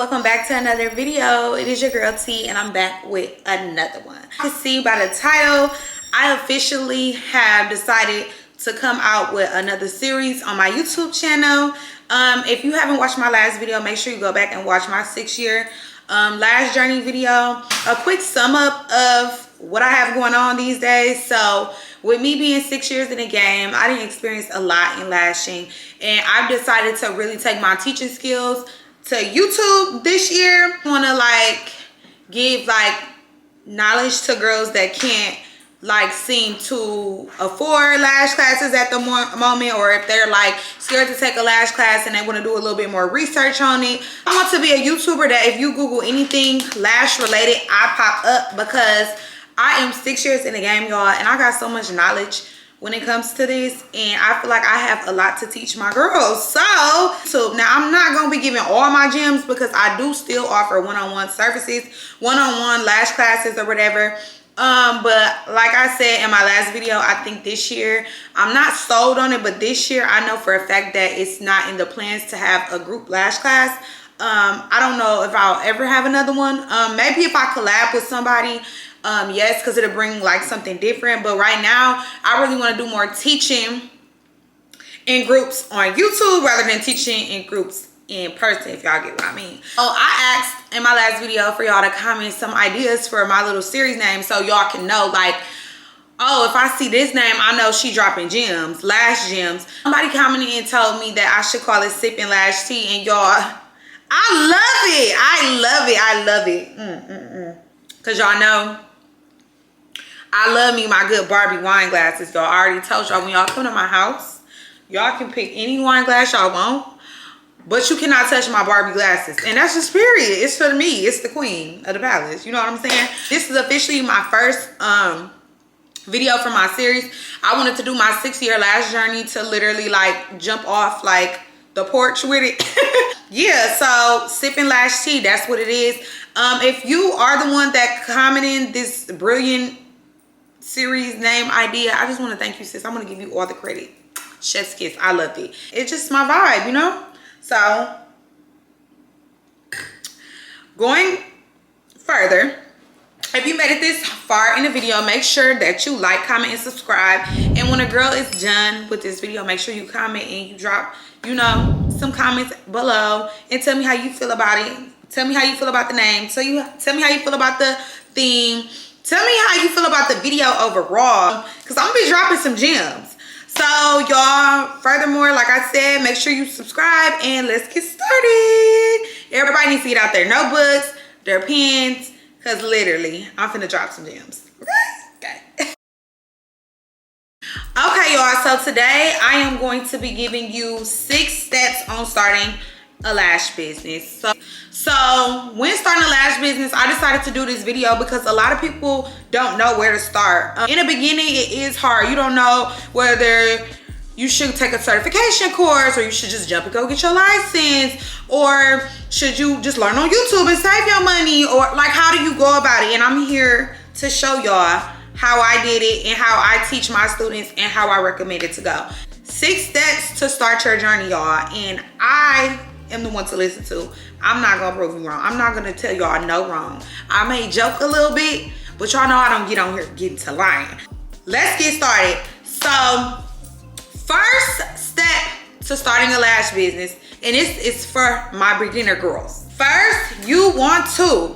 welcome back to another video. It is your girl T and I'm back with another one. You can see by the title, I officially have decided to come out with another series on my YouTube channel. If you haven't watched my last video, make sure you go back and watch my 6-year lash journey video. A quick sum up of what I have going on these days. So with me being 6 years in the game, I didn't experience a lot in lashing, and I've decided to really take my teaching skills to YouTube this year. I want to give knowledge to girls that can't seem to afford lash classes at the moment, or if they're scared to take a lash class and they want to do a little bit more research on it. I want to be a YouTuber that if you Google anything lash related, I pop up, because I am 6 years in the game, y'all, and I got so much knowledge when it comes to this, and I feel like I have a lot to teach my girls. So now I'm not gonna be giving all my gems, because I do still offer one-on-one services, one-on-one lash classes or whatever. But like I said in my last video, I think this year, I'm not sold on it, but this year I know for a fact that it's not in the plans to have a group lash class. I don't know if I'll ever have another one. Maybe if I collab with somebody, yes, because it'll bring something different. But right now I really want to do more teaching in groups on YouTube rather than teaching in groups in person, if y'all get what I mean. Oh, I asked in my last video for y'all to comment some ideas for my little series name, so y'all can know oh, if I see this name, I know she dropping gems, lash gems. Somebody commented and told me that I should call it Sipping Lash Tea, and y'all, I love it. I love it. I love it. Because y'all know I love me my good Barbie wine glasses. Y'all, I already told y'all, when y'all come to my house, y'all can pick any wine glass y'all want, but you cannot touch my Barbie glasses. And that's just period. It's for me. It's the queen of the palace. You know what I'm saying? This is officially my first video for my series. I wanted to do my 6-year lash journey to literally jump off the porch with it. Yeah, so Sipping Lash Tea, that's what it is. If you are the one that commented this brilliant series name idea, I just want to thank you, sis. I'm going to give you all the credit. Chef's kiss. I loved it. It's just my vibe, you know? So, going further, if you made it this far in the video, make sure that you like, comment, and subscribe. And when a girl is done with this video, make sure you comment and you drop, some comments below and tell me how you feel about it. Tell me how you feel about the name. Tell me how you feel about the theme. Tell me how you feel about the video overall, because I'm gonna be dropping some gems. So y'all, furthermore, like I said, make sure you subscribe and let's get started. Everybody needs to get out their notebooks, their pens, because literally I'm finna drop some gems. Okay. Okay, y'all, so today I am going to be giving you 6 steps on starting a lash business. So when starting a lash business, I decided to do this video because a lot of people don't know where to start. In the beginning, it is hard. You don't know whether you should take a certification course, or you should just jump and go get your license, or should you just learn on YouTube and save your money, or how do you go about it? And I'm here to show y'all how I did it and how I teach my students and how I recommend it to go. 6 steps to start your journey, y'all, and I am the one to listen to. I'm not gonna prove you wrong. I'm not gonna tell y'all no wrong. I may joke a little bit, but y'all know I don't get on here getting to lying. Let's get started. So, first step to starting a lash business, and this is for my beginner girls. First, you want to,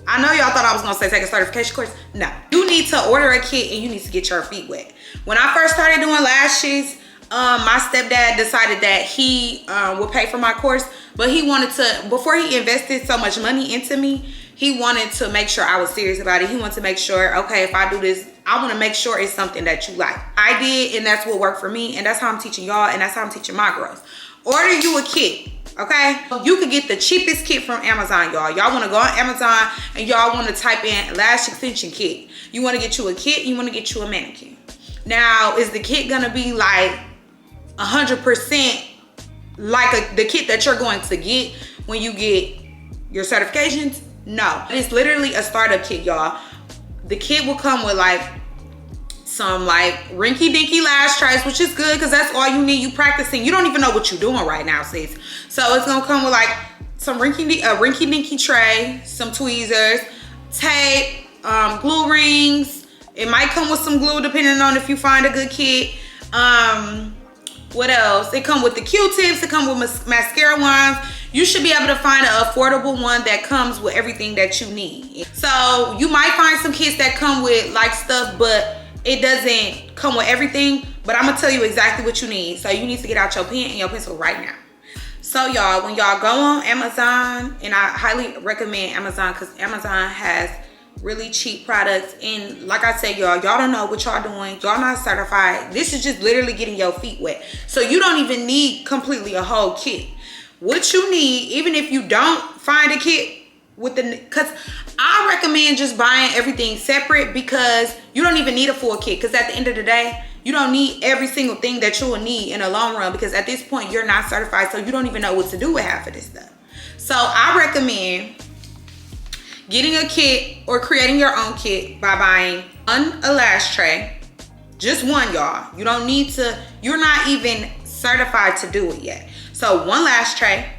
I know y'all thought I was gonna say take a certification course. No, you need to order a kit and you need to get your feet wet. When I first started doing lashes, my stepdad decided that he would pay for my course, but he wanted to, before he invested so much money into me, he wanted to make sure I was serious about it. He wanted to make sure, okay, if I do this, I want to make sure it's something that you like. I did, and that's what worked for me, and that's how I'm teaching y'all, and that's how I'm teaching my girls. Order you a kit, okay? You could get the cheapest kit from Amazon, y'all. Y'all want to go on Amazon, and y'all want to type in lash extension kit. You want to get you a kit, you want to get you a mannequin. Now, is the kit going to be 100% the kit that you're going to get when you get your certifications? No, it's literally a startup kit, y'all. The kit will come with some rinky dinky lash trays, which is good because that's all you need. You practicing, you don't even know what you're doing right now, sis. So it's gonna come with some rinky dinky tray, some tweezers, tape, glue rings. It might come with some glue depending on if you find a good kit. What else? It come with the Q-tips, it come with mascara wands. You should be able to find an affordable one that comes with everything that you need. So you might find some kits that come with like stuff, but it doesn't come with everything. But I'm gonna tell you exactly what you need. So you need to get out your pen and your pencil right now. So y'all, when y'all go on Amazon, and I highly recommend Amazon because Amazon has really cheap products. And like I said, y'all don't know what y'all doing. Y'all not certified. This is just literally getting your feet wet. So you don't even need completely a whole kit. What you need, even if you don't find a kit with because I recommend just buying everything separate, because you don't even need a full kit. Because at the end of the day, you don't need every single thing that you will need in the long run, because at this point you're not certified, so you don't even know what to do with half of this stuff. So I recommend getting a kit or creating your own kit by buying a lash tray. Just one, y'all. You don't need to, you're not even certified to do it yet. So one lash tray,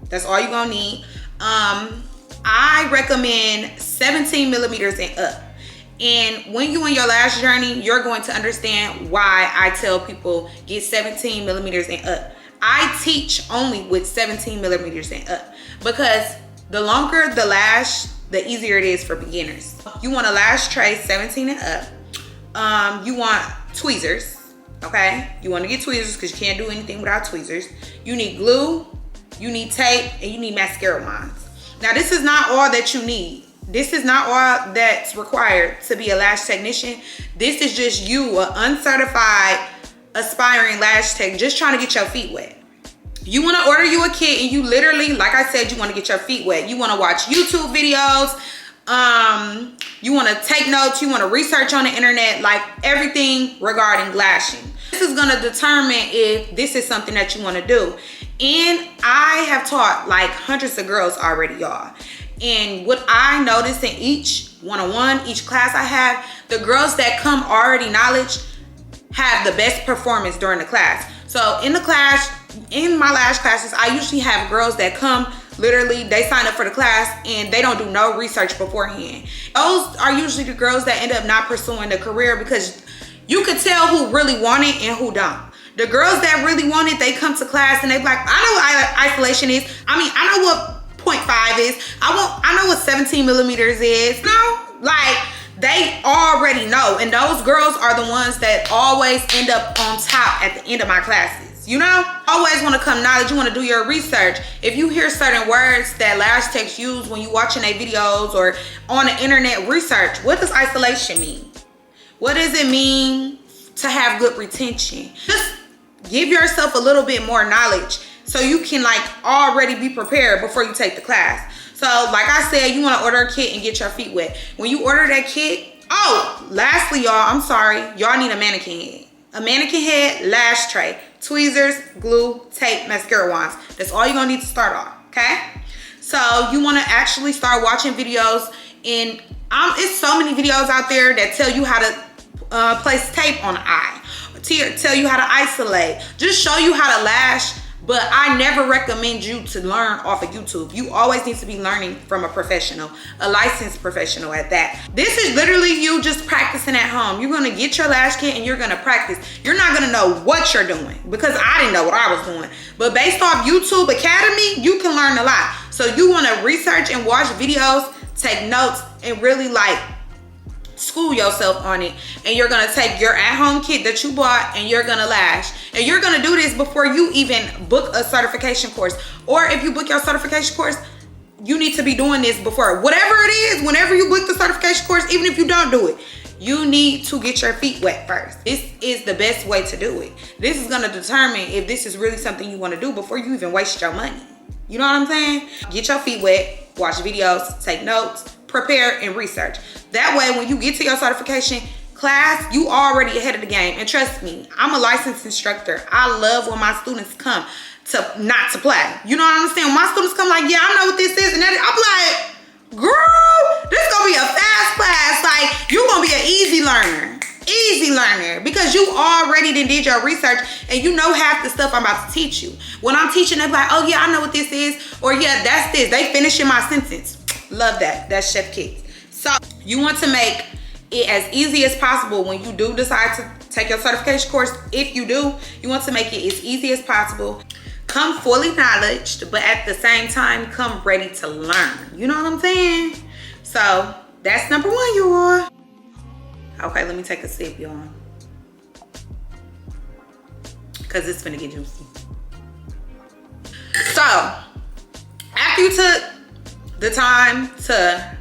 that's all you're gonna need. I recommend 17 millimeters and up. And when you in your lash journey, you're going to understand why I tell people get 17 millimeters and up. I teach only with 17 millimeters and up, because the longer the lash, the easier it is for beginners. You want a lash tray 17 and up. You want tweezers, okay? You want to get tweezers because you can't do anything without tweezers. You need glue, you need tape, and you need mascara wands. Now this is not all that you need. This is not all that's required to be a lash technician. This is just you, an uncertified, aspiring lash tech, just trying to get your feet wet. You want to order you a kit, and you literally, like I said, you want to get your feet wet. You want to watch YouTube videos. You want to take notes. You want to research on the internet, like everything regarding lashing. This is going to determine if this is something that you want to do. And I have taught like hundreds of girls already, y'all. And what I noticed in each one-on-one, each class I have, the girls that come already knowledge have the best performance during the class. So in the class, in my lash classes, I usually have girls that come, literally, they sign up for the class and they don't do no research beforehand. Those are usually the girls that end up not pursuing the career, because you could tell who really want it and who don't. The girls that really want it, they come to class and they be like, I know what isolation is. I mean, I know what 0.5 is. I know what 17 millimeters is. No, like they already know. And those girls are the ones that always end up on top at the end of my classes. You know, always want to come knowledge. You want to do your research. If you hear certain words that lash techs use when you watching their videos or on the internet, research. What does isolation mean? What does it mean to have good retention? Just give yourself a little bit more knowledge so you can like already be prepared before you take the class. So like I said, you want to order a kit and get your feet wet. When you order that kit, oh, lastly, y'all, I'm sorry, y'all need a mannequin head. A mannequin head, lash tray, tweezers, glue, tape, mascara wands. That's all you're gonna need to start off, okay? So you wanna actually start watching videos, and it's so many videos out there that tell you how to place tape on the eye, tell you how to isolate, just show you how to lash. But I never recommend you to learn off of YouTube. You always need to be learning from a professional, a licensed professional at that. This is literally you just practicing at home. You're gonna get your lash kit and you're gonna practice. You're not gonna know what you're doing, because I didn't know what I was doing. But based off YouTube Academy, you can learn a lot. So you wanna research and watch videos, take notes, and really like school yourself on it. And you're gonna take your at-home kit that you bought and you're gonna lash. And you're gonna do this before you even book a certification course. Or if you book your certification course, you need to be doing this before. Whatever it is, whenever you book the certification course, even if you don't do it, you need to get your feet wet first. This is the best way to do it. This is gonna determine if this is really something you wanna do before you even waste your money. You know what I'm saying? Get your feet wet, watch videos, take notes, prepare, and research. That way, when you get to your certification class, you already ahead of the game. And trust me, I'm a licensed instructor. I love when my students come not to play. You know what I'm saying? When my students come like, yeah, I know what this is, and that, I'm like, girl, this gonna be a fast class. Like, you're gonna be an easy learner. easy learner because you already did your research and you know half the stuff I'm about to teach you. When I'm teaching, they're like, oh yeah, I know what this is, or yeah, that's this. They finishing my sentence. Love that. That's Chef Kids. So you want to make it as easy as possible when you do decide to take your certification course. If you do, you want to make it as easy as possible. Come fully knowledged, but at the same time, come ready to learn. You know what I'm saying? So that's number one, y'all. Okay, let me take a sip, y'all, because it's finna get juicy. So after you took the time to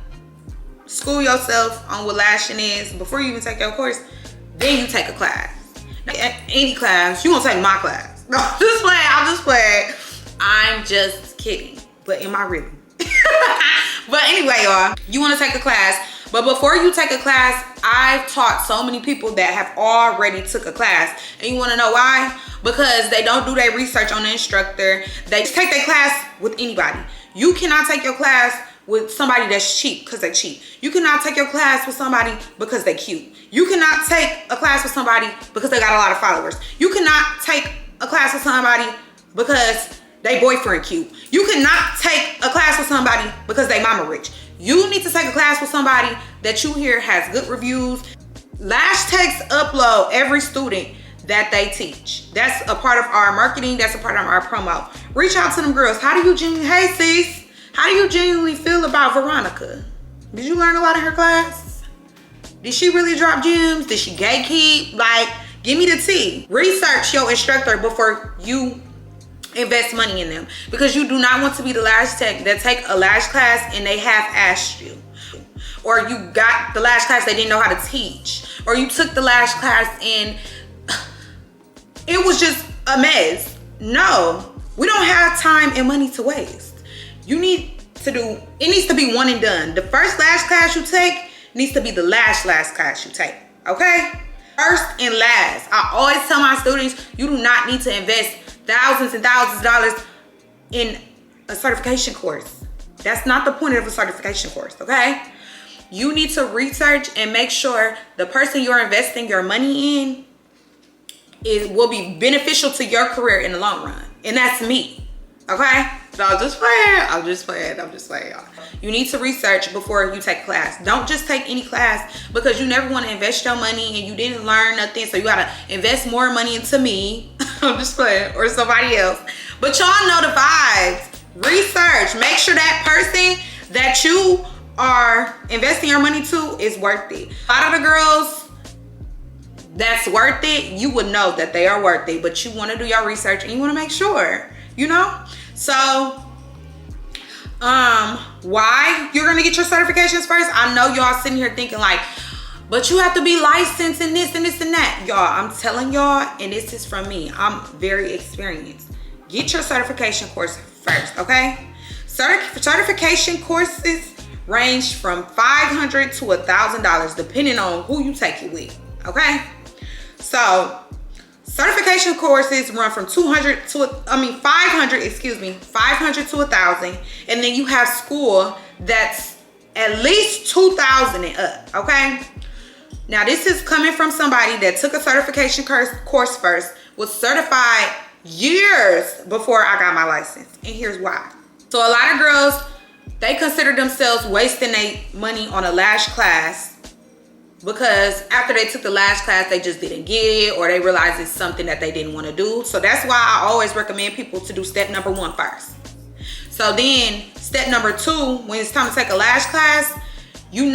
school yourself on what lashing is, before you even take your course, then you take a class. Now, any class, you won't take my class. No, just playing. I'm just playing. I'm just kidding. But am I really? But anyway, y'all, you want to take a class. But before you take a class, I've taught so many people that have already took a class. And you want to know why? Because they don't do their research on the instructor. They just take their class with anybody. You cannot take your class with somebody that's cheap because they cheap. You cannot take your class with somebody because they cute. You cannot take a class with somebody because they got a lot of followers. You cannot take a class with somebody because they boyfriend cute. You cannot take a class with somebody because they mama rich. You need to take a class with somebody that you hear has good reviews. Lash Techs upload every student that they teach. That's a part of our marketing. That's a part of our promo. Reach out to them girls. How do you genuinely, hey sis, how do you genuinely feel about Veronica? Did you learn a lot in her class? Did she really drop gems? Did she gatekeep? Like, give me the tea. Research your instructor before you invest money in them, because you do not want to be the lash tech that take a lash class and they half-assed you, or you got the lash class they didn't know how to teach, or you took the lash class and it was just a mess. No, we don't have time and money to waste. You need to do, it needs to be one and done. The first lash class you take needs to be the last class you take, okay? First and last. I always tell my students, you do not need to invest thousands and thousands of dollars in a certification course. That's not the point of a certification course, okay? You need to research and make sure the person you're investing your money in will be beneficial to your career in the long run. And that's me, okay? So I'm just playing, y'all. You need to research before you take class. Don't just take any class, because you never want to invest your money and you didn't learn nothing, so you gotta invest more money into me. I'm just playing, or somebody else. But y'all know the vibes. Research. Make sure that person that you are investing your money to is worth it. A lot of the girls that's worth it, you would know that they are worth it, but you want to do your research and you want to make sure, you know? So why you're gonna get your certifications first? I know y'all sitting here thinking like, but you have to be licensed in this and this and that. Y'all, I'm telling y'all, and this is from me, I'm very experienced. Get your certification course first, okay? Certification courses range from $500 to $1,000 depending on who you take it with, okay? So certification courses run from 500 to 1,000, and then you have school that's at least 2,000 and up, okay? Now this is coming from somebody that took a certification course first, was certified years before I got my license, and here's why. So a lot of girls, they consider themselves wasting their money on a lash class because after they took the lash class, they just didn't get it, or they realized it's something that they didn't want to do. So that's why I always recommend people to do step number 1 first. So then step number 2, when it's time to take a lash class, when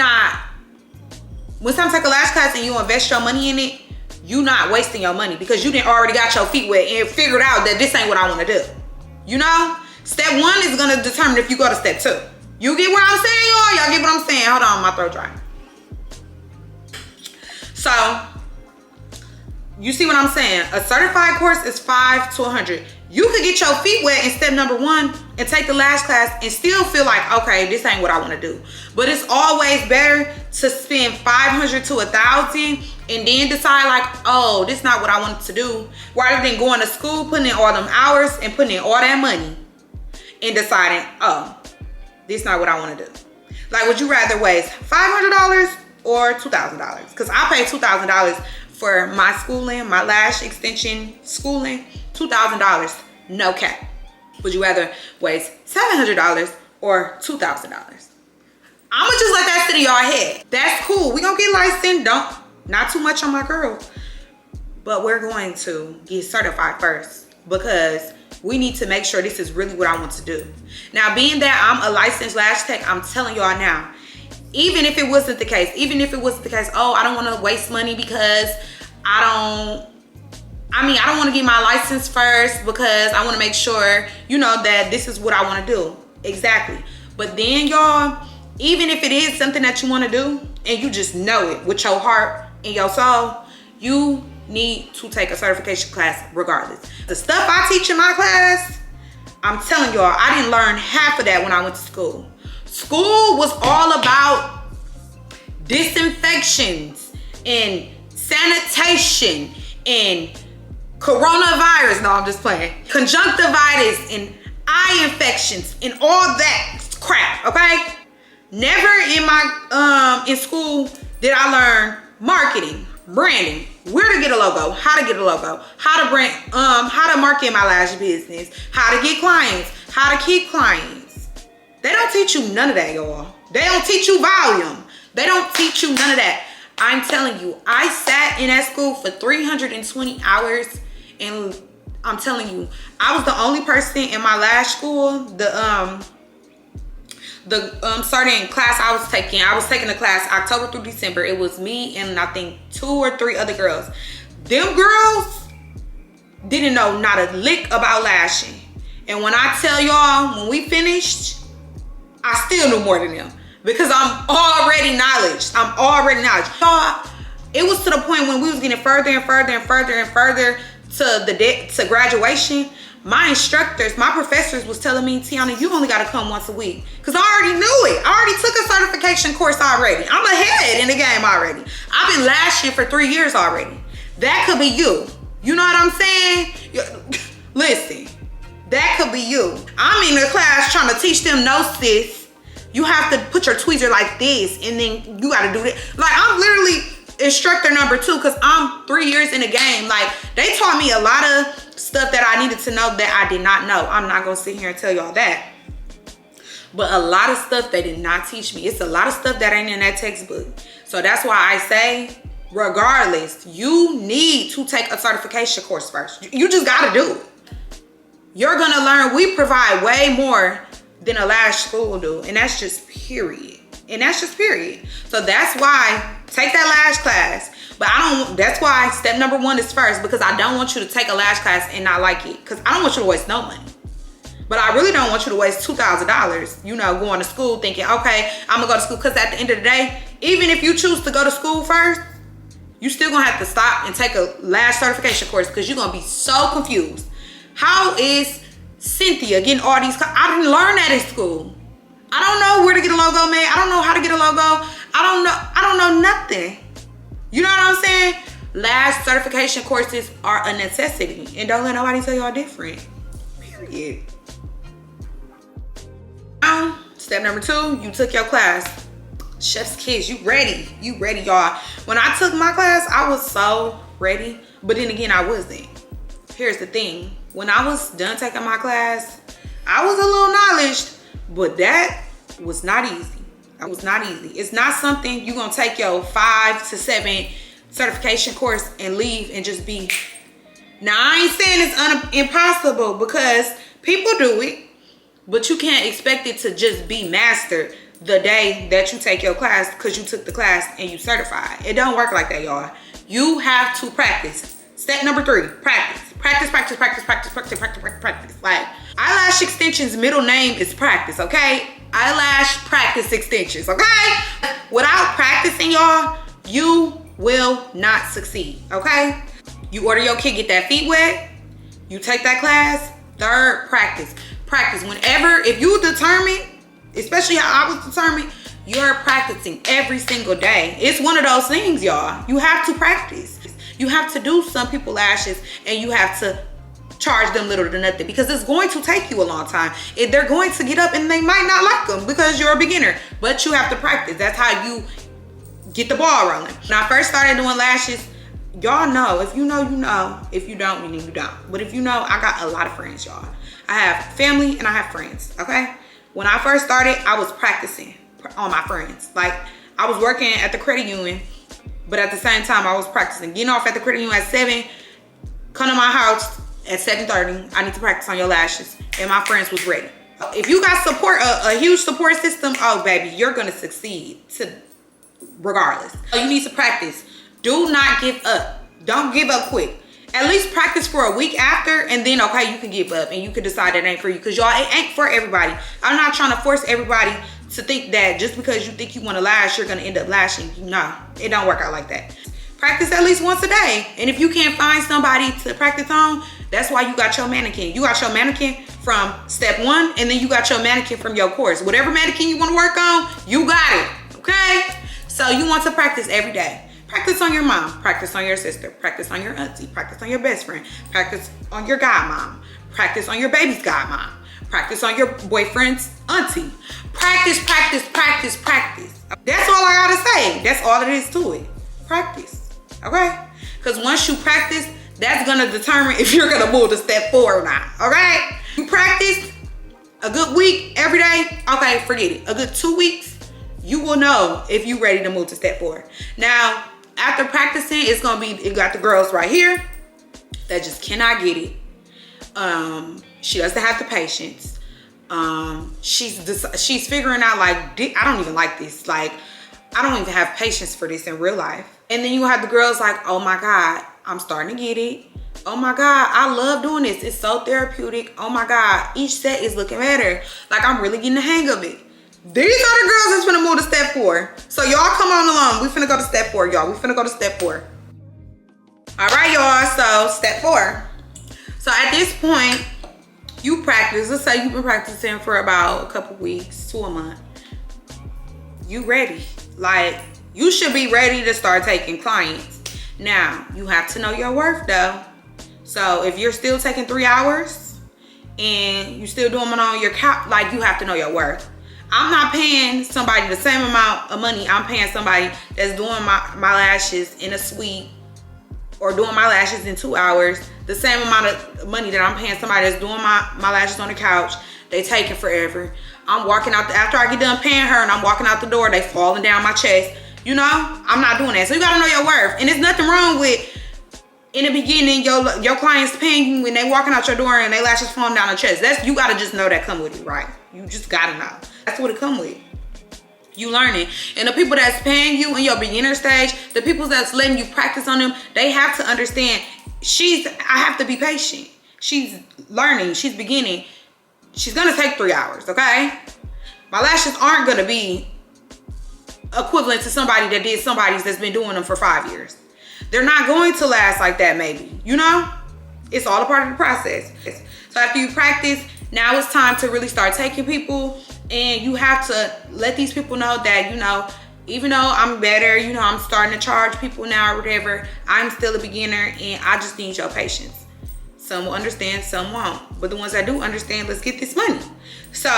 it's time to take a lash class and you invest your money in it, you not wasting your money because you didn't already got your feet wet and figured out that this ain't what I want to do. You know? Step 1 is going to determine if you go to step 2. You get what I'm saying, y'all? Y'all get what I'm saying? Hold on, my throat dry. So, you see what I'm saying? A certified course is $5 to $100. You could get your feet wet in step number 1 and take the lash class and still feel like, okay, this ain't what I want to do. But it's always better to spend $500 to $1,000 and then decide like, oh, this is not what I wanted to do, rather than going to school, putting in all them hours and putting in all that money and deciding, oh, this is not what I want to do. Like, would you rather waste $500 or $2,000. Because I paid $2,000 for my schooling, my lash extension schooling. $2,000, no cap. Would you rather waste $700 or $2,000? I'ma just let that sit in y'all head. That's cool. We gonna get licensed. Not too much on my girl. But we're going to get certified first because we need to make sure this is really what I want to do. Now, being that I'm a licensed lash tech, I'm telling y'all now, even if it wasn't the case, oh, I don't want to waste money because I don't want to get my license first because I want to make sure, you know, that this is what I want to do. Exactly. But then, y'all, even if it is something that you want to do and you just know it with your heart and your soul, you need to take a certification class regardless. The stuff I teach in my class, I'm telling y'all, I didn't learn half of that when I went to school. School was all about disinfections and sanitation and coronavirus. No, I'm just playing. Conjunctivitis and eye infections and all that crap, okay? Never in my in school did I learn marketing, branding, where to get a logo, how to get a logo, how to brand, how to market my lash business, how to get clients, how to keep clients. They don't teach you none of that, y'all. They don't teach you volume. They don't teach you none of that. I'm telling you, I sat in that school for 320 hours and I'm telling you, I was the only person in my lash school, the starting class I was taking the class October through December. It was me and I think 2 or 3 other girls. Them girls didn't know not a lick about lashing. And when I tell y'all, when we finished, I still knew more than them because I'm already knowledge. Y'all, it was to the point when we was getting further and further and further and further to graduation. My instructors, my professors was telling me, Tiana, you only gotta come once a week. Cause I already knew it. I already took a certification course already. I'm ahead in the game already. I've been lashing for 3 years already. That could be you. You know what I'm saying? Listen, that could be you. I'm in the class trying to teach them, no sis, you have to put your tweezer like this and then you gotta do that. Like, I'm literally instructor number 2 because I'm 3 years in the game. Like, they taught me a lot of stuff that I needed to know that I did not know. I'm not gonna sit here and tell y'all that. But a lot of stuff they did not teach me. It's a lot of stuff that ain't in that textbook. So that's why I say, regardless, you need to take a certification course first. You just gotta do it. You're gonna learn. We provide way more than a lash school do. And that's just period. So that's why, take that lash class. But that's why step number 1 is first, because I don't want you to take a lash class and not like it. Because I don't want you to waste no money. But I really don't want you to waste $2,000, you know, going to school thinking, okay, I'm gonna go to school. Because at the end of the day, even if you choose to go to school first, you still gonna have to stop and take a lash certification course because you're gonna be so confused. How is Cynthia getting all these? I didn't learn that in school. I don't know where to get a logo made. I don't know how to get a logo. I don't know nothing. You know what I'm saying? Lash certification courses are a necessity. And don't let nobody tell y'all different. Period. Now, step number 2, you took your class. Chef's kiss, you ready, y'all. When I took my class, I was so ready. But then again, I wasn't. Here's the thing. When I was done taking my class, I was a little knowledge, but that was not easy. It's not something you're gonna take your 5 to 7 certification course and leave and just be. Now, I ain't saying it's impossible because people do it, but you can't expect it to just be mastered the day that you take your class because you took the class and you certified. It don't work like that, y'all. You have to practice. Step number 3, practice. Practice. Like, eyelash extensions middle name is practice, okay? Eyelash practice extensions, okay? Without practicing, y'all, you will not succeed, okay? You order your kit, get that feet wet, you take that class. 3rd, practice. Whenever, if you determine, especially how I was determined, you're practicing every single day. It's one of those things, y'all. You have to practice. You have to do some people lashes and you have to charge them little to nothing because it's going to take you a long time. If they're going to get up and they might not like them because you're a beginner, but you have to practice. That's how you get the ball rolling. When I first started doing lashes, y'all know, if you know, you know. If you don't, you don't. But if you know, I got a lot of friends, y'all. I have family and I have friends, okay? When I first started, I was practicing on my friends. Like, I was working at the credit union, but at the same time, I was practicing. Getting off at the credit union at 7, come to my house at 7:30. I need to practice on your lashes. And my friends was ready. If you got support, a huge support system, oh baby, you're gonna succeed regardless. You need to practice. Do not give up. Don't give up quick. At least practice for a week after, and then okay, you can give up and you can decide that ain't for you. Cause y'all, it ain't for everybody. I'm not trying to force everybody to think that just because you think you want to lash, you're gonna end up lashing. No, it don't work out like that. Practice at least once a day. And if you can't find somebody to practice on, that's why you got your mannequin. You got your mannequin from step 1, and then you got your mannequin from your course. Whatever mannequin you want to work on, you got it, okay? So you want to practice every day. Practice on your mom, practice on your sister, practice on your auntie, practice on your best friend, practice on your godmom, practice on your baby's godmom, practice on your boyfriend's auntie. Practice, practice, practice, practice. That's all I gotta say. That's all it is to it. Practice, okay? Because once you practice, that's gonna determine if you're gonna move to step 4 or not, okay? You practice a good week every day, okay, forget it. A good 2 weeks, you will know if you're ready to move to step 4. Now, after practicing, it's gonna be, you got the girls right here that just cannot get it. She doesn't have the patience. She's figuring out like, I don't even like this. Like, I don't even have patience for this in real life. And then you have the girls like, oh my God, I'm starting to get it. Oh my God, I love doing this. It's so therapeutic. Oh my God, each set is looking better. Like, I'm really getting the hang of it. These are the girls that's finna move to step 4. So y'all come on along. We finna go to step 4, y'all. We finna go to step 4. All right, y'all. So step 4. So at this point, you practice. Let's say you've been practicing for about a couple weeks to a month. You ready. Like, you should be ready to start taking clients. Now, you have to know your worth though. So if you're still taking 3 hours and you still doing them on your couch, like, you have to know your worth. I'm not paying somebody the same amount of money I'm paying somebody that's doing my lashes in a suite or doing my lashes in 2 hours. The same amount of money that I'm paying somebody that's doing my lashes on the couch. They taking forever. I'm walking out, after I get done paying her and I'm walking out the door, they falling down my chest. You know, I'm not doing that. So you gotta know your worth. And there's nothing wrong with, in the beginning, your clients paying you when they walking out your door and they lashes falling down their chest. That's, you gotta just know that come with it, right? You just gotta know. That's what it come with. You learning. And the people that's paying you in your beginner stage, the people that's letting you practice on them, they have to understand, I have to be patient. She's learning, she's beginning. She's gonna take 3 hours, okay? My lashes aren't gonna be equivalent to somebody that did somebody's that's been doing them for 5 years. They're not going to last like that, maybe, you know? It's all a part of the process. So after you practice, now it's time to really start taking people, and you have to let these people know that, you know, even though I'm better, you know, I'm starting to charge people now or whatever, I'm still a beginner and I just need your patience. Some will understand, some won't. But the ones that do understand, let's get this money. So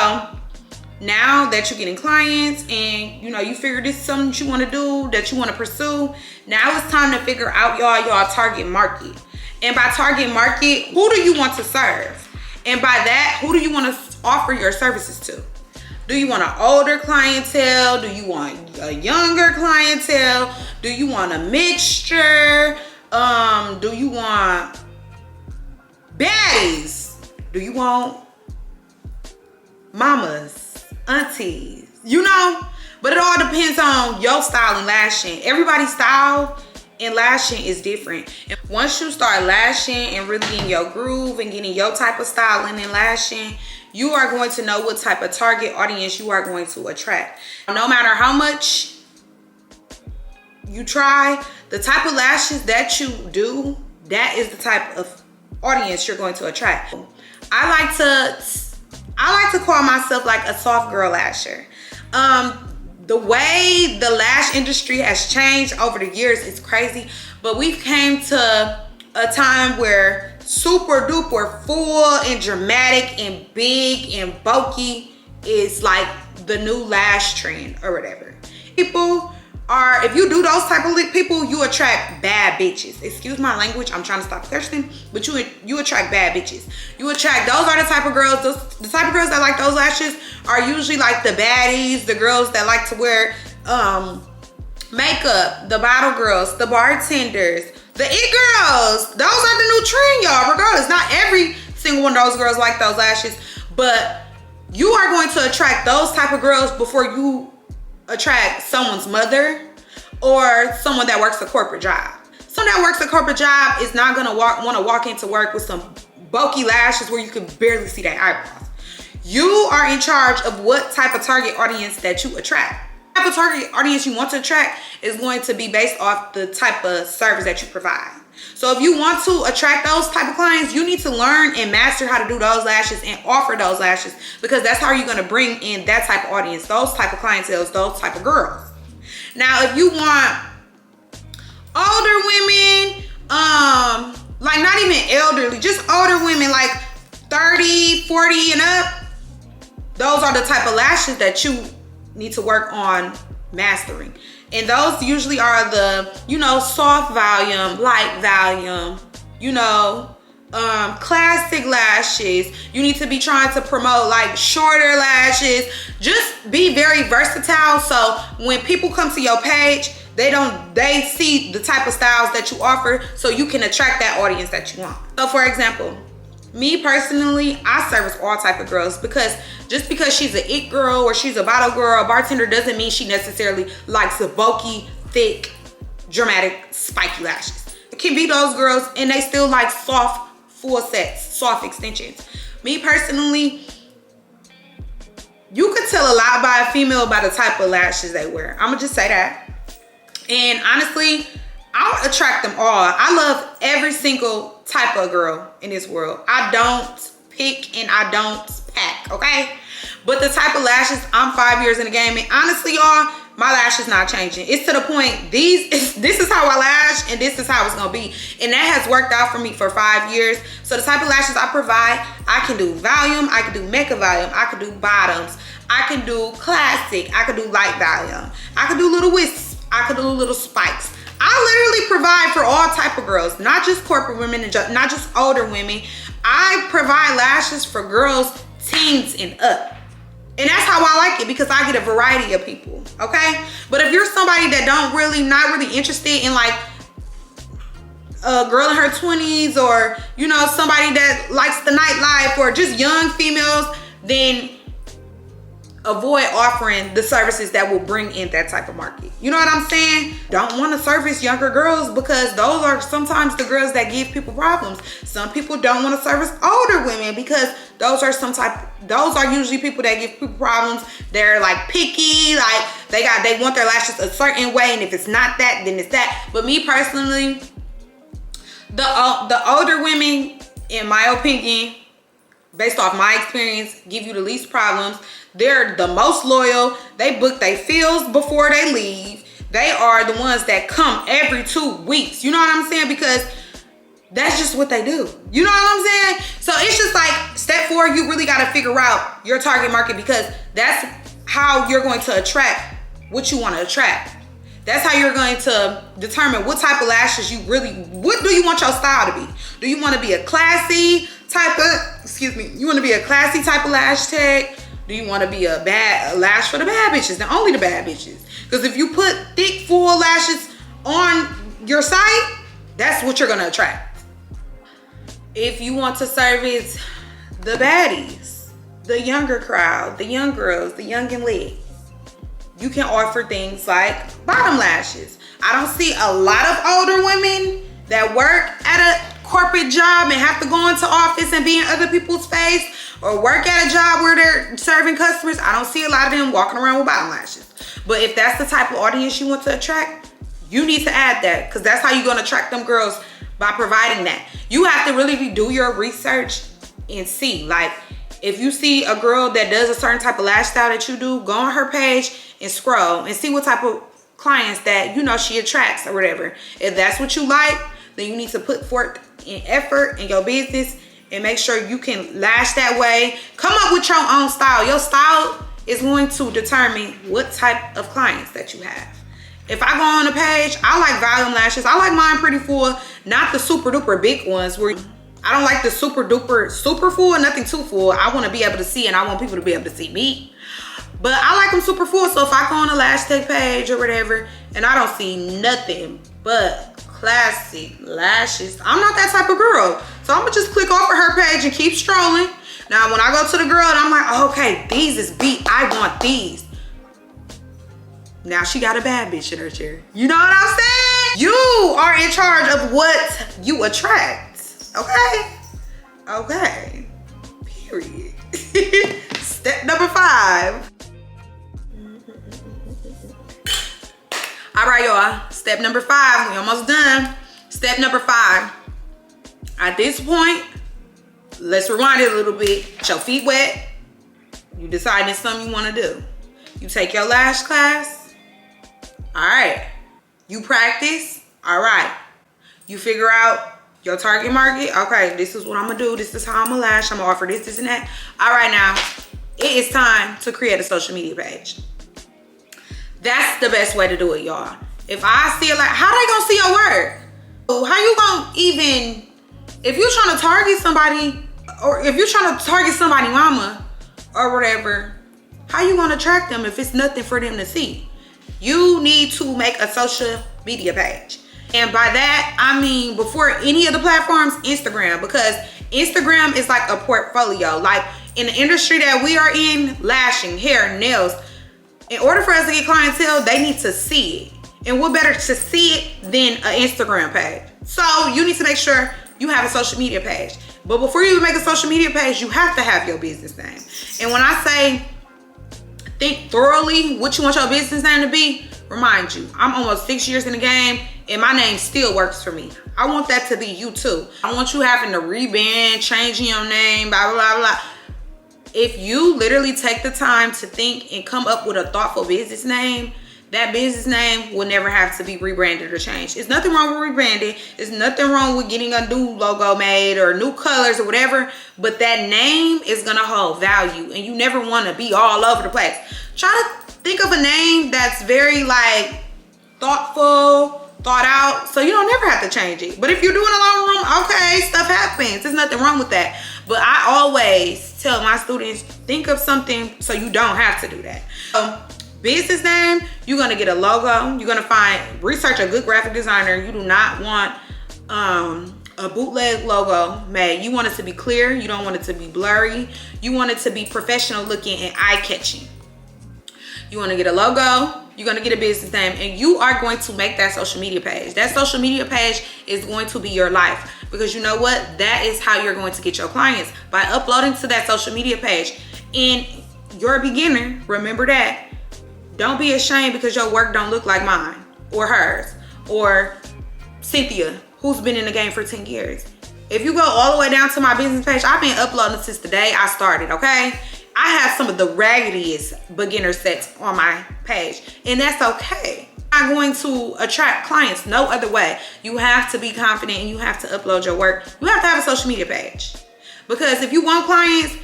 now that you're getting clients and, you know, you figure this is something that you want to do, that you want to pursue, now it's time to figure out y'all target market. And by target market, who do you want to serve? And by that, who do you want to offer your services to? Do you want an older clientele? Do you want a younger clientele? Do you want a mixture? Do you want baddies? Do you want mamas, aunties? You know? But it all depends on your style in lashing. Everybody's style in lashing is different. And once you start lashing and really getting your groove and getting your type of styling in lashing, you are going to know what type of target audience you are going to attract. No matter how much you try, the type of lashes that you do, that is the type of audience you're going to attract. I like to call myself like a soft girl lasher. The way the lash industry has changed over the years is crazy, but we've came to a time where super duper full and dramatic and big and bulky is like the new lash trend or whatever. People are, if you do those type of people, you attract bad bitches. Excuse my language, I'm trying to stop cursing, but you attract bad bitches. You attract, those are the type of girls, the type of girls that like those lashes are usually like the baddies, the girls that like to wear makeup, the bottle girls, the bartenders, the it girls. Those are the new trend, y'all. Regardless, not every single one of those girls like those lashes, but you are going to attract those type of girls before you attract someone's mother or someone that works a corporate job. Someone that works a corporate job is not gonna want to walk into work with some bulky lashes where you can barely see their eyebrows. You are in charge of what type of target audience that you attract. The type of target audience you want to attract is going to be based off the type of service that you provide. So if you want to attract those type of clients, you need to learn and master how to do those lashes and offer those lashes, because that's how you're going to bring in that type of audience, those type of clientele, those type of girls. Now, if you want older women, like not even elderly, just older women like 30, 40 and up, those are the type of lashes that you need to work on mastering. And those usually are the, you know, soft volume, light volume, you know, classic lashes. You need to be trying to promote like shorter lashes. Just be very versatile, so when people come to your page, they see the type of styles that you offer, so you can attract that audience that you want. So for example, me personally, I service all type of girls, because just because she's an it girl or she's a bottle girl, a bartender, doesn't mean she necessarily likes the bulky, thick, dramatic, spiky lashes. It can be those girls and they still like soft, full sets, soft extensions. Me personally, you could tell a lot by a female by the type of lashes they wear. I'm gonna just say that. And honestly, I'll attract them all. I love every single type of girl in this world. I don't pick and I don't pack, okay? But the type of lashes, I'm 5 years in the game, and honestly, y'all, my lash is not changing. It's to the point, this is how I lash and this is how it's gonna be. And that has worked out for me for 5 years. So the type of lashes I provide, I can do volume, I can do mega volume, I can do bottoms, I can do classic, I can do light volume, I can do little wisps, I can do little spikes. I literally provide for all type of girls, not just corporate women and not just older women. I provide lashes for girls, teens and up. And that's how I like it, because I get a variety of people, okay? But if you're somebody that not really interested in like a girl in her 20s, or, you know, somebody that likes the nightlife, or just young females, then avoid offering the services that will bring in that type of market. You know what I'm saying? Don't want to service younger girls, because those are sometimes the girls that give people problems. Some people don't want to service older women, because those are usually people that give people problems. They're like picky, like they want their lashes a certain way, and if it's not that, then it's that. But me personally, the older women, in my opinion, based off my experience, give you the least problems. They're the most loyal. They book their fills before they leave. They are the ones that come every 2 weeks. You know what I'm saying? Because that's just what they do. You know what I'm saying? So it's just like step 4, you really got to figure out your target market, because that's how you're going to attract what you want to attract. That's how you're going to determine what type of lashes what do you want your style to be? Do you want to be a classy type of, you want to be a classy type of lash tech? Do you want to be a lash for the bad bitches and only the bad bitches? Because if you put thick, full lashes on your site, that's what you're going to attract. If you want to service the baddies, the younger crowd, the young girls, the young and lit, you can offer things like bottom lashes. I don't see a lot of older women that work at a corporate job and have to go into office and be in other people's face, or work at a job where they're serving customers. I don't see a lot of them walking around with bottom lashes. But if that's the type of audience you want to attract, you need to add that, because that's how you're going to attract them girls, by providing that. You have to really do your research and see, like, if you see a girl that does a certain type of lash style that you do, go on her page and scroll and see what type of clients that, you know, she attracts or whatever. If that's what you like, then you need to put forth in effort in your business and make sure you can lash that way. Come up with your own style. Your style is going to determine what type of clients that you have. If I go on a page, I like volume lashes. I like mine pretty full, not the super duper big ones where I don't like the super duper super full, nothing too full. I want to be able to see, and I want people to be able to see me. But I like them super full, so if I go on a Lash Tee page or whatever, and I don't see nothing but classic lashes, I'm not that type of girl. So I'm gonna just click off of her page and keep strolling. Now, when I go to the girl and I'm like, oh, okay, these is beat, I want these. Now she got a bad bitch in her chair. You know what I'm saying? You are in charge of what you attract, okay? Okay, period. Step number 5. All right, y'all, step number 5, we almost done. Step number 5, at this point, let's rewind it a little bit. Get your feet wet. You decide it's something you wanna do. You take your lash class. All right. You practice. All right. You figure out your target market. Okay, this is what I'm gonna do. This is how I'm gonna lash. I'm gonna offer this, this, and that. All right, now, it is time to create a social media page. That's the best way to do it, y'all. If I see it, like, how they gonna see your work? How you gonna even, if you're trying to target somebody, or if you're trying to target somebody mama or whatever, how you gonna track them if it's nothing for them to see? You need to make a social media page. And by that, I mean, before any of the platforms, Instagram, because Instagram is like a portfolio. Like in the industry that we are in, lashing, hair, nails, in order for us to get clientele, they need to see it. And what better to see it than an Instagram page? So you need to make sure you have a social media page. But before you make a social media page, you have to have your business name. And when I say think thoroughly what you want your business name to be, remind you, I'm almost 6 years in the game and my name still works for me. I want that to be you too. I want you having to rebrand, changing your name, blah, blah, blah. If you literally take the time to think and come up with a thoughtful business name, that business name will never have to be rebranded or changed. There's nothing wrong with rebranding. There's nothing wrong with getting a new logo made or new colors or whatever, but that name is gonna hold value and you never wanna be all over the place. Try to think of a name that's very like thoughtful, thought out, so you don't never have to change it. But if you're doing a long room, okay, stuff happens. There's nothing wrong with that. But I always tell my students, think of something so you don't have to do that. So, business name, you're gonna get a logo. You're gonna research a good graphic designer. You do not want a bootleg logo made. You want it to be clear. You don't want it to be blurry. You want it to be professional looking and eye-catching. You want to get a logo, you're going to get a business name, and you are going to make that social media page. That social media page is going to be your life, because you know what? That is how you're going to get your clients, by uploading to that social media page. And you're a beginner, remember that. Don't be ashamed because your work don't look like mine or hers or Cynthia, who's been in the game for 10 years. If you go all the way down to my business page, I've been uploading since the day I started, okay? I have some of the raggediest beginner sets on my page, and that's okay. I'm not going to attract clients no other way. You have to be confident and you have to upload your work. You have to have a social media page, because if you want clients,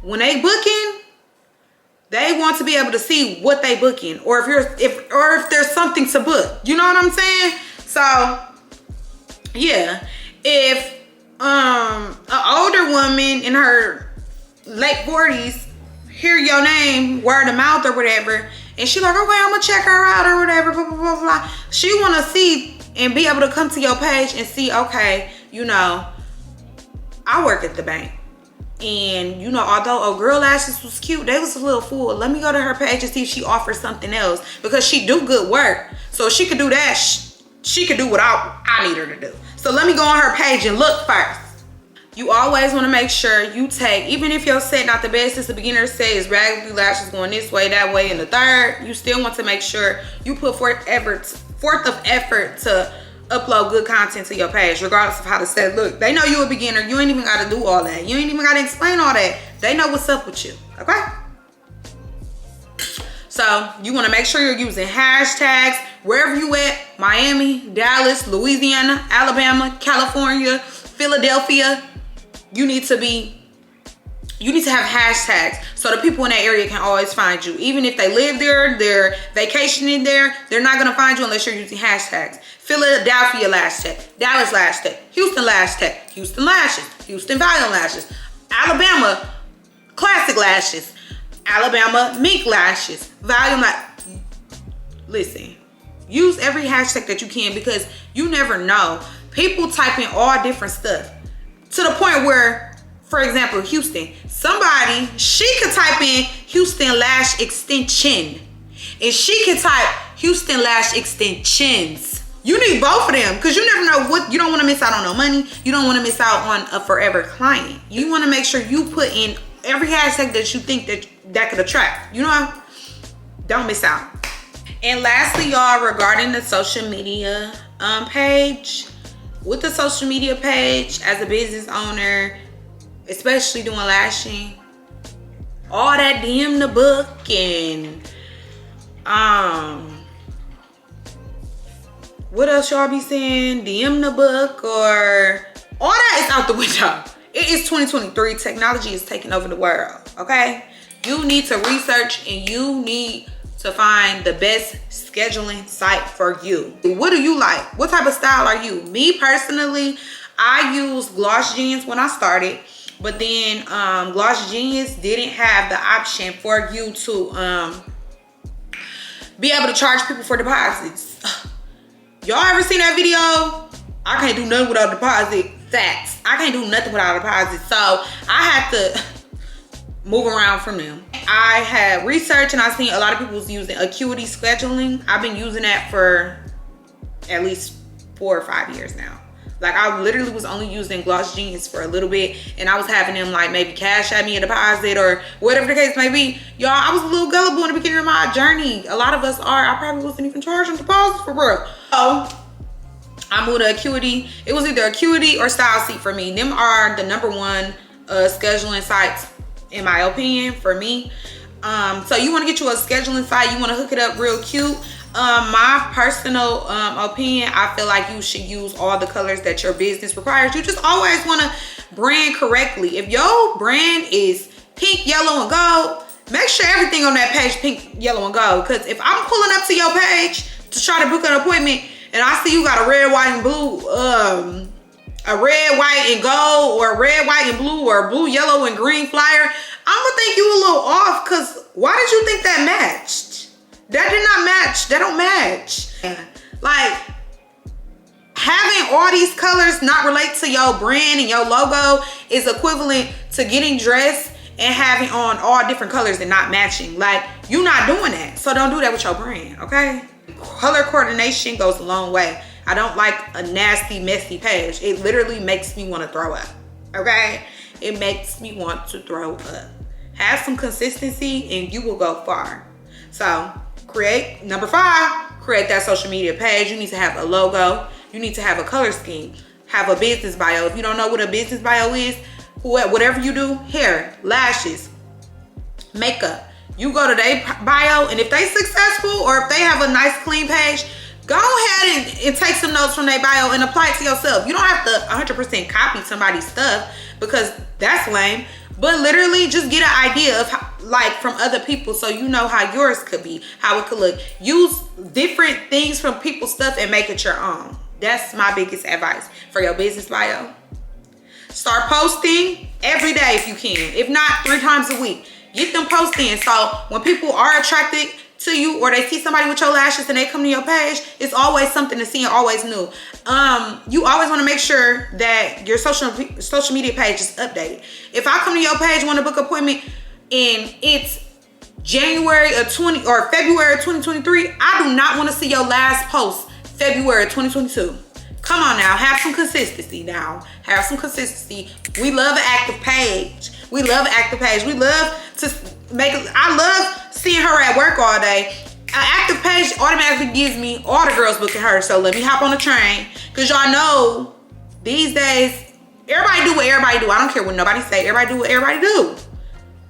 when they booking, they want to be able to see what they booking, or if there's something to book. You know what I'm saying? So yeah, if an older woman in her late 40s hear your name word of mouth or whatever, and she like, okay, I'm gonna check her out or whatever, blah, blah, blah, blah. She wanna see and be able to come to your page and see, okay, you know, I work at the bank, and you know, although Girl Lashes was cute, they was a little full. Let me go to her page and see if she offers something else, because she do good work. So if she could do that, she could do what I need her to do. So let me go on her page and look first. You always want to make sure you take, even if your set not the best, it's the beginner set, is raggedy lashes going this way, that way, and the third, you still want to make sure you put forth of effort to upload good content to your page, regardless of how the set look. They know you a beginner. You ain't even got to do all that. You ain't even got to explain all that. They know what's up with you, okay? So you want to make sure you're using hashtags wherever you at: Miami, Dallas, Louisiana, Alabama, California, Philadelphia. You need to be you need to have hashtags so the people in that area can always find you. Even if they live there, they're vacationing there, they're not gonna find you unless you're using hashtags. Philadelphia lash tech, Dallas lash tech, Houston lash tech, Houston lashes, Houston volume lashes, Alabama classic lashes, Alabama mink lashes, volume lashes. Listen, use every hashtag that you can, because you never know. People type in all different stuff to the point where, for example, Houston, she could type in Houston lash extension, and she could type Houston lash extensions. You need both of them, because you never know what, you don't want to miss out on no money. You don't want to miss out on a forever client. You want to make sure you put in every hashtag that you think that could attract. You know, don't miss out. And lastly, y'all, regarding the social media page, with the social media page, as a business owner, especially doing lashing, all that DM the book and what else y'all be saying? DM the book, or all that is out the window. It is 2023. Technology is taking over the world, okay? You need to research, and you need to find the best scheduling site for you. What do you like? What type of style are you? Me personally, I used Gloss Genius when I started, but then Gloss Genius didn't have the option for you to be able to charge people for deposits. Y'all ever seen that video? I can't do nothing without deposit. Facts. I can't do nothing without a deposit. So I had to move around from them. I had researched, and I seen a lot of people was using Acuity scheduling. I've been using that for at least 4 or 5 years now. Like, I literally was only using Gloss Genius for a little bit, and I was having them like maybe cash at me a deposit or whatever the case may be. Y'all, I was a little gullible in the beginning of my journey. A lot of us are. I probably wasn't even charging deposits for real. So I moved to Acuity. It was either Acuity or Style Seat for me. Them are the #1 scheduling sites, in my opinion, for me. So you want to get you a scheduling site. You want to hook it up real cute. My personal opinion, I feel like you should use all the colors that your business requires. You just always want to brand correctly. If your brand is pink, yellow, and gold, make sure everything on that page pink, yellow, and gold. Because if I'm pulling up to your page to try to book an appointment, and I see you got a red, white, and blue, a red, white, and gold, or a red, white, and blue, or a blue, yellow, and green flyer, I'm gonna think you a little off, because why did you think that matched? That did not match. That don't match. Like, having all these colors not relate to your brand and your logo is equivalent to getting dressed and having on all different colors and not matching. Like, you're not doing that. So don't do that with your brand, okay? Color coordination goes a long way. I don't like a nasty, messy page. It literally makes me want to throw up, okay? It makes me want to throw up. Have some consistency and you will go far. So create, #5, create that social media page. You need to have a logo. You need to have a color scheme. Have a business bio. If you don't know what a business bio is, whatever you do, hair, lashes, makeup, you go to their bio, and if they successful or if they have a nice clean page, go ahead and take some notes from their bio and apply it to yourself. You don't have to 100% copy somebody's stuff, because that's lame. But literally just get an idea of how, like, from other people, so you know how yours could be, how it could look. Use different things from people's stuff and make it your own. That's my biggest advice for your business bio. Start posting every day if you can. If not, 3 times a week. Get them posting, so when people are attracted to you, or they see somebody with your lashes and they come to your page, it's always something to see and always new. You always want to make sure that your social media page is updated. If I come to your page, want to book an appointment, and it's January of 20 or February of 2023, I do not want to see your last post February of 2022. Come on now, have some consistency now. Have some consistency. We love an active page. We love an active page. We love to I love seeing her at work all day. An active page automatically gives me all the girls booking her. So let me hop on the train. Because y'all know these days, everybody do what everybody do. I don't care what nobody say. Everybody do what everybody do.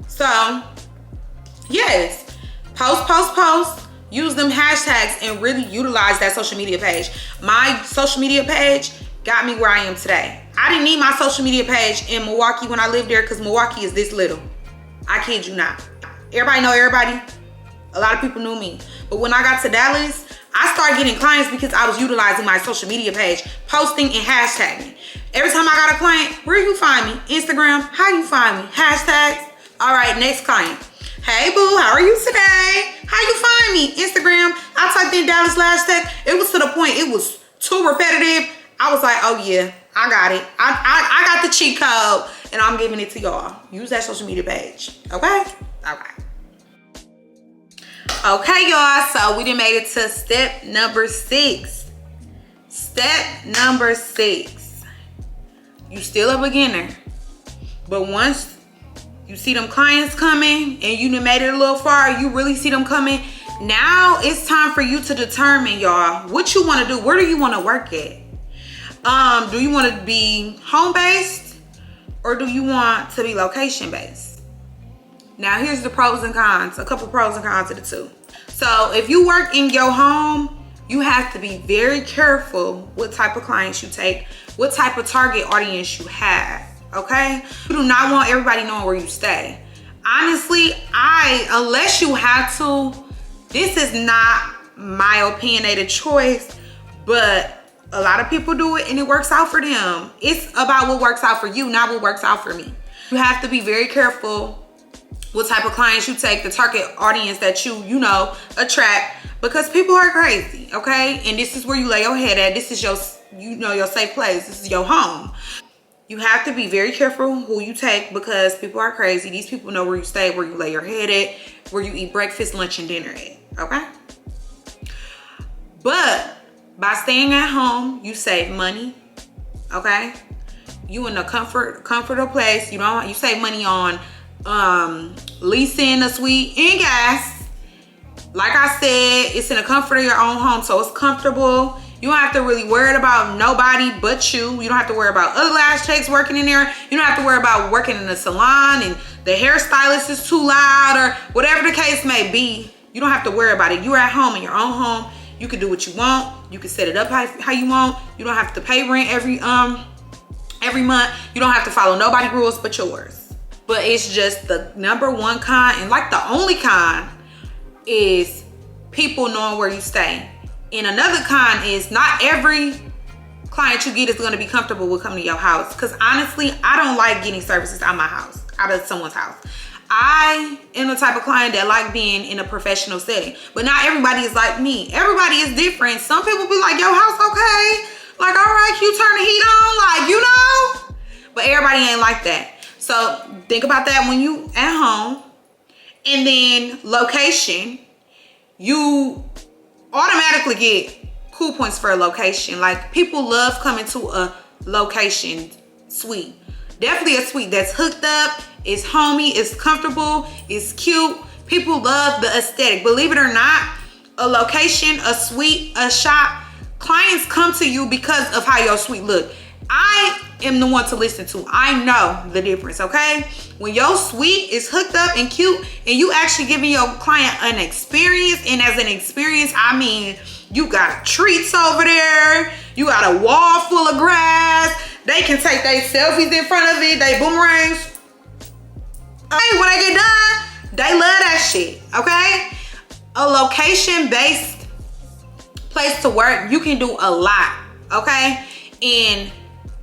So, yes. Post. Use them hashtags and really utilize that social media page. My social media page got me where I am today. I I didn't need my social media page in Milwaukee when I lived there because Milwaukee is this little. I kid you not. Everybody know everybody. A lot of people knew me. But when I got to Dallas, I started getting clients because I was utilizing my social media page, posting and hashtagging. Every time I got a client, where you find me? Instagram, how you find me? Hashtags. All right, next client. Hey boo, how are you today? How you find me? Instagram. I typed in Dallas Lash Tech. It was to the point, it was too repetitive. I was like, oh yeah, I got it. I got the cheat code and I'm giving it to y'all. Use that social media page, okay? All right. Okay, y'all, so we done made it to step number 6. Step number 6. You still a beginner, but once you see them clients coming and you done made it a little far, you really see them coming, now it's time for you to determine, y'all, what you want to do. Where do you want to work at? Do you want to be home-based or do you want to be location-based? Now, here's the pros and cons, a couple pros and cons to the two. So if you work in your home, you have to be very careful what type of clients you take, what type of target audience you have, okay? You do not want everybody knowing where you stay. Honestly, unless you have to, this is not my opinionated choice, but a lot of people do it and it works out for them. It's about what works out for you, not what works out for me. You have to be very careful what type of clients you take, the target audience that you know, attract, because people are crazy, okay? And this is where you lay your head at. This is your, your safe place. This is your home. You have to be very careful who you take because people are crazy. These people know where you stay, where you lay your head at, where you eat breakfast, lunch, and dinner at, okay? But by staying at home, you save money, okay? You in a comfortable place. You save money on leasing a suite and gas. Like I said, it's in the comfort of your own home, so it's comfortable. You don't have to really worry about nobody but you. You don't have to worry about other lash techs working in there. You don't have to worry about working in a salon and the hairstylist is too loud or whatever the case may be. You don't have to worry about it. You're at home in your own home. You can do what you want. You can set it up how you want. You don't have to pay rent every month. You don't have to follow nobody's rules but yours. But it's just the number one con, and like the only con, is people knowing where you stay. And another con is not every client you get is going to be comfortable with coming to your house. Because honestly, I don't like getting services out of my house, out of someone's house. I am the type of client that like being in a professional setting. But not everybody is like me. Everybody is different. Some people be like, your house okay? Like, all right, you turn the heat on? Like, you know? But everybody ain't like that. So think about that when you at home. And then location, you automatically get cool points for a location. Like, people love coming to a location suite. Definitely a suite that's hooked up, it's homey, it's comfortable, it's cute. People love the aesthetic. Believe it or not, a location, a suite, a shop, clients come to you because of how your suite look. I am the one to listen to. I know the difference, okay? When your suite is hooked up and cute and you actually giving your client an experience, and as an experience, I mean, you got treats over there, you got a wall full of grass, they can take their selfies in front of it, they boomerangs. Okay, when they get done, they love that shit, okay? A location-based place to work, you can do a lot, okay? And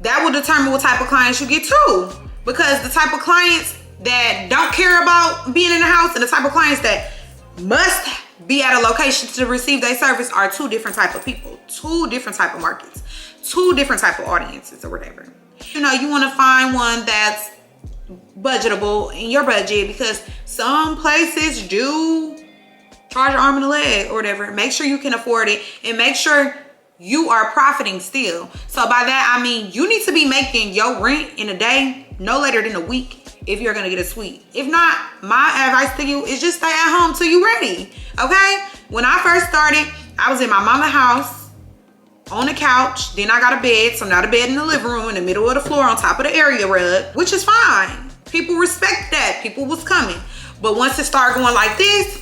that will determine what type of clients you get too. Because the type of clients that don't care about being in the house and the type of clients that must be at a location to receive their service are two different type of people, two different type of markets, two different type of audiences or whatever. You know, you want to find one that's budgetable in your budget, because some places do charge an arm and a leg or whatever. Make sure you can afford it and make sure you are profiting still. So by that, I mean, you need to be making your rent in a day no later than a week if you're gonna get a suite. If not, my advice to you is just stay at home till you ready, okay? When I first started, I was in my mama's house on the couch. Then I got a bed, so now the bed in the living room in the middle of the floor on top of the area rug, which is fine. People respect that. People was coming. But once it started going like this,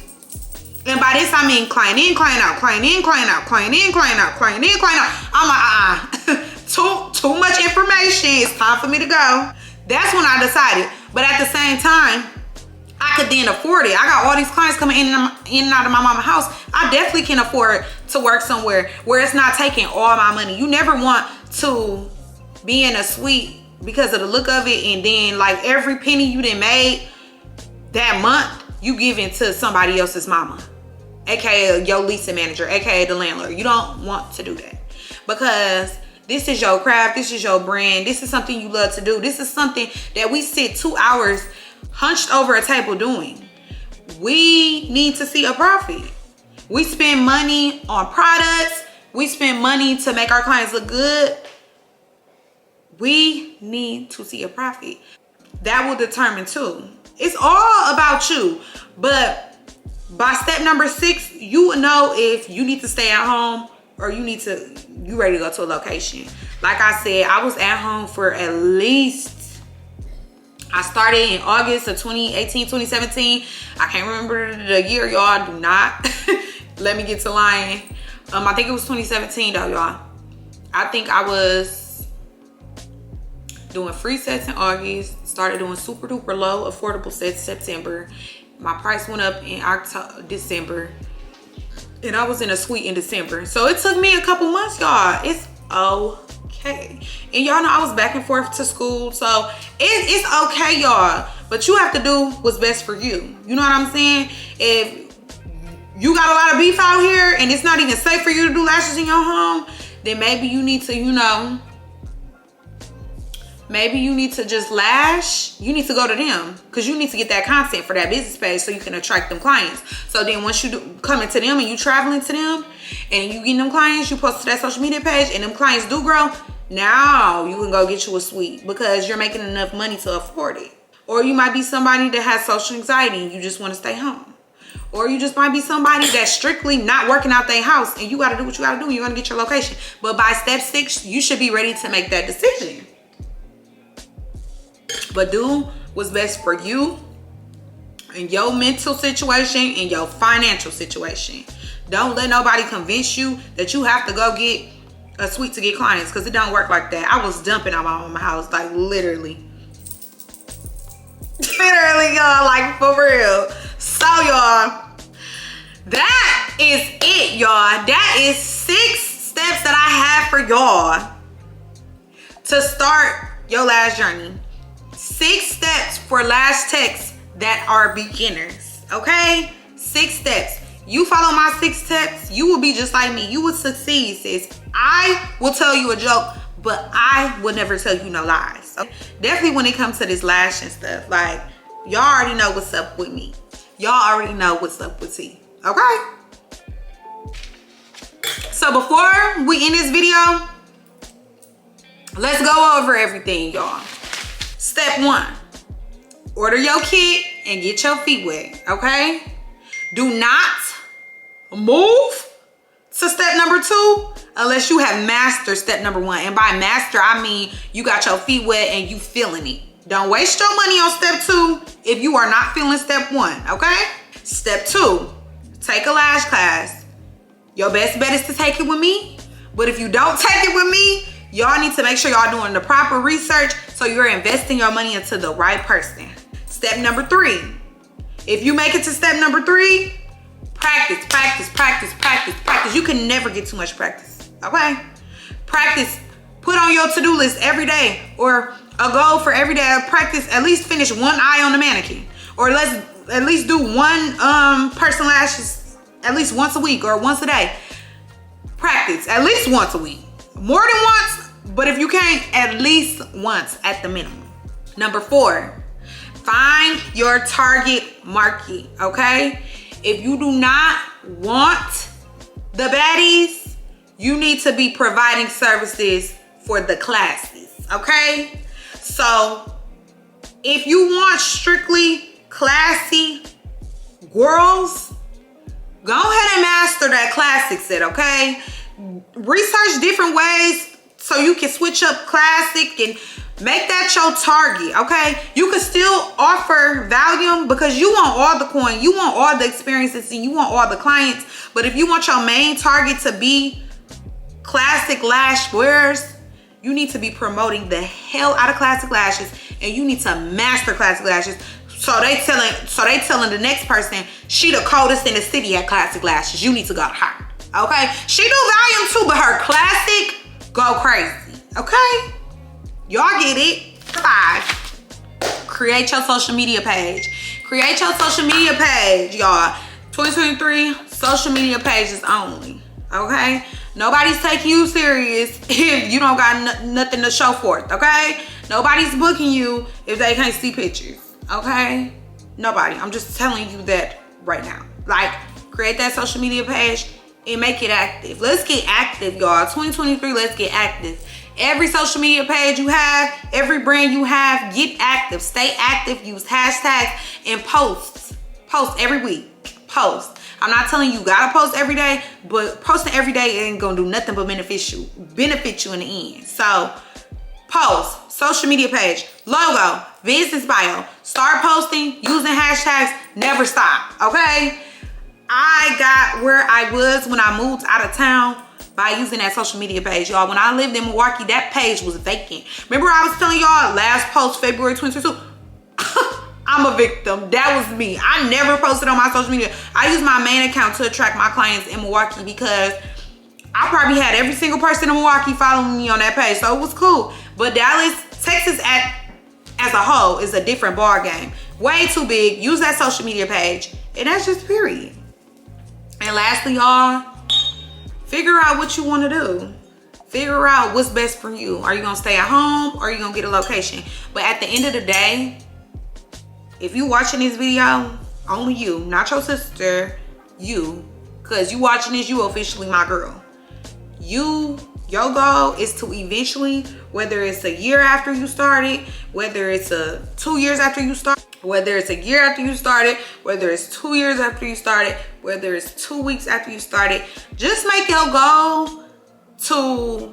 and by this I mean client in, client out, client in, client out, client in, client out, client in, client out. I'm like, too much information. vacation. It's time for me to go. That's when I decided. But at the same time, I could then afford it. I got all these clients coming in and out of my mama's house. I definitely can afford to work somewhere where it's not taking all my money. You never want to be in a suite because of the look of it, and then like every penny you done made that month, you giving to somebody else's mama, aka your leasing manager, aka the landlord. You don't want to do that, because this is your craft, this is your brand, this is something you love to do. This is something that we sit 2 hours hunched over a table doing. We need to see a profit. We spend money on products, we spend money to make our clients look good. We need to see a profit. That will determine too. It's all about you. But by step number 6, you will know if you need to stay at home or you ready to go to a location. Like I said, I was at home for at least, I started in August of 2018, 2017. I can't remember the year, y'all. Do not let me get to lying. I think it was 2017 though, y'all. I think I was doing free sets in August, started doing super duper low affordable sets September. My price went up in December, and I was in a suite in December. So it took me a couple months, y'all. It's okay. And y'all know I was back and forth to school, so it's okay, y'all. But you have to do what's best for you. You know what I'm saying? If you got a lot of beef out here and it's not even safe for you to do lashes in your home, then maybe you need to, you know, maybe you need to just lash. You need to go to them because you need to get that content for that business page so you can attract them clients. So then once you come into them and you traveling to them and you getting them clients, you post to that social media page and them clients do grow, now you can go get you a suite because you're making enough money to afford it. Or you might be somebody that has social anxiety and you just want to stay home. Or you just might be somebody that's strictly not working out their house and you got to do what you got to do. You're going to get your location. But by step 6, you should be ready to make that decision. But do what's best for you and your mental situation and your financial situation. Don't let nobody convince you that you have to go get a suite to get clients, because it don't work like that. I was dumping on my mama house, like literally. Literally, y'all, like for real. So y'all, that is it, y'all. That is 6 steps that I have for y'all to start your lash journey. 6 steps for lash techs that are beginners, okay? 6 steps. You follow my 6 steps, you will be just like me. You will succeed, sis. I will tell you a joke, but I will never tell you no lies. Okay? Definitely when it comes to this lash and stuff, like, y'all already know what's up with me. Y'all already know what's up with T, okay? So before we end this video, let's go over everything, y'all. Step 1, order your kit and get your feet wet, okay? Do not move to step number 2 unless you have mastered step number 1. And by master, I mean you got your feet wet and you feeling it. Don't waste your money on step 2 if you are not feeling step 1, okay? Step 2, take a lash class. Your best bet is to take it with me. But if you don't take it with me, y'all need to make sure y'all doing the proper research so you're investing your money into the right person. Step number 3. If you make it to step number 3, practice, practice, practice, practice, practice. You can never get too much practice, okay? Practice, put on your to-do list every day, or a goal for every day. Practice, at least finish 1 eye on the mannequin. Or let's at least do 1 person lashes at least once a week or once a day. Practice at least once a week. More than once, but if you can't, at least once at the minimum. Number 4, find your target market, okay? If you do not want the baddies, you need to be providing services for the classes, okay? So if you want strictly classy girls, go ahead and master that classic set, okay? Research different ways so you can switch up classic and make that your target, okay? You can still offer volume because you want all the coin, you want all the experiences, and you want all the clients. But if you want your main target to be classic lash wearers, You need to be promoting the hell out of classic lashes, and you need to master classic lashes. So they telling the next person she the coldest in the city at classic lashes. You need to go to her. Okay? She do volume 2, but her classic go crazy. Okay? Y'all get it. 5. Create your social media page. Create your social media page, y'all. 2023, social media pages only. Okay? Nobody's taking you serious if you don't got nothing to show for it. Okay? Nobody's booking you if they can't see pictures. Okay? Nobody. I'm just telling you that right now. Like, create that social media page and make it active. Let's get active, y'all. 2023, let's get active. Every social media page you have, every brand you have, get active. Stay active. Use hashtags and posts. Post every week. Post. I'm not telling you gotta post every day, but posting every day ain't gonna do nothing but benefit you in the end. So, post, social media page, logo, business bio. Start posting, using hashtags, never stop, okay? I got where I was when I moved out of town by using that social media page, y'all. When I lived in Milwaukee, that page was vacant. Remember I was telling y'all last post, February 2022? I'm a victim. That was me. I never posted on my social media. I use my main account to attract my clients in Milwaukee because I probably had every single person in Milwaukee following me on that page, so it was cool. But Dallas, Texas as a whole is a different ball game. Way too big. Use that social media page. And that's just period. And lastly, y'all, figure out what you want to do. Figure out what's best for you. Are you going to stay at home or are you going to get a location? But at the end of the day, if you watching this video, only you, not your sister, you, because you watching this, you officially my girl. Your goal is to eventually, whether it's a year after you started, whether it's 2 years after you start, whether it's a year after you started, whether it's 2 years after you started, whether it's 2 weeks after you started, just make your goal to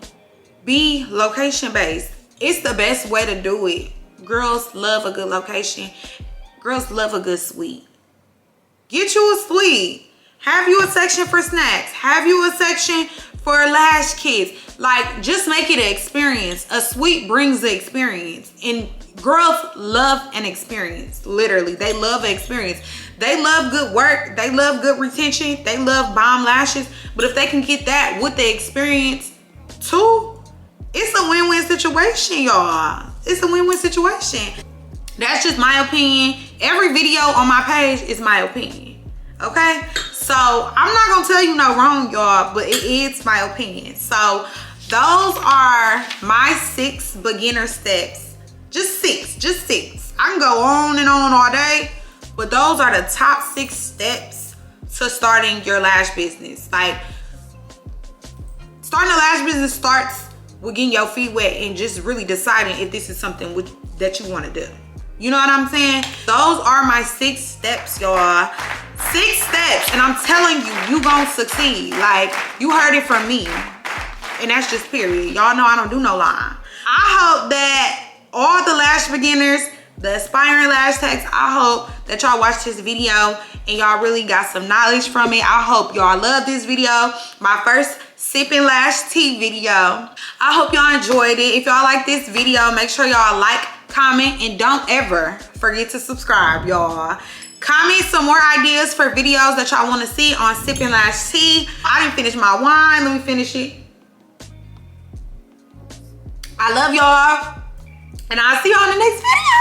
be location based. It's the best way to do it. Girls love a good location. Girls love a good suite. Get you a suite. Have you a section for snacks. Have you a section for lash kits. Like, just make it an experience. A suite brings the experience. And girls love an experience. Literally, they love an experience. They love good work. They love good retention. They love bomb lashes. But if they can get that with the experience too, it's a win-win situation, y'all. It's a win-win situation. That's just my opinion. Every video on my page is my opinion, okay? So I'm not gonna tell you no wrong, y'all, but it is my opinion. So those are my 6 beginner steps. Just six. I can go on and on all day, but those are the top 6 steps to starting your lash business. Like, starting a lash business starts with getting your feet wet and just really deciding if this is something that you want to do. You know what I'm saying? Those are my 6 steps, y'all. 6 steps, and I'm telling you, you gonna succeed. Like, you heard it from me, and that's just period. Y'all know I don't do no lying. I hope that all the lash beginners, the aspiring lash techs, I hope that y'all watched this video and y'all really got some knowledge from it. I hope y'all love this video. My first sipping lash tea video. I hope y'all enjoyed it. If y'all like this video, make sure y'all like, comment, and don't ever forget to subscribe, y'all. Comment some more ideas for videos that y'all want to see on sipping lash tea. I didn't finish my wine. Let me finish it. I love y'all, and I'll see y'all in the next video.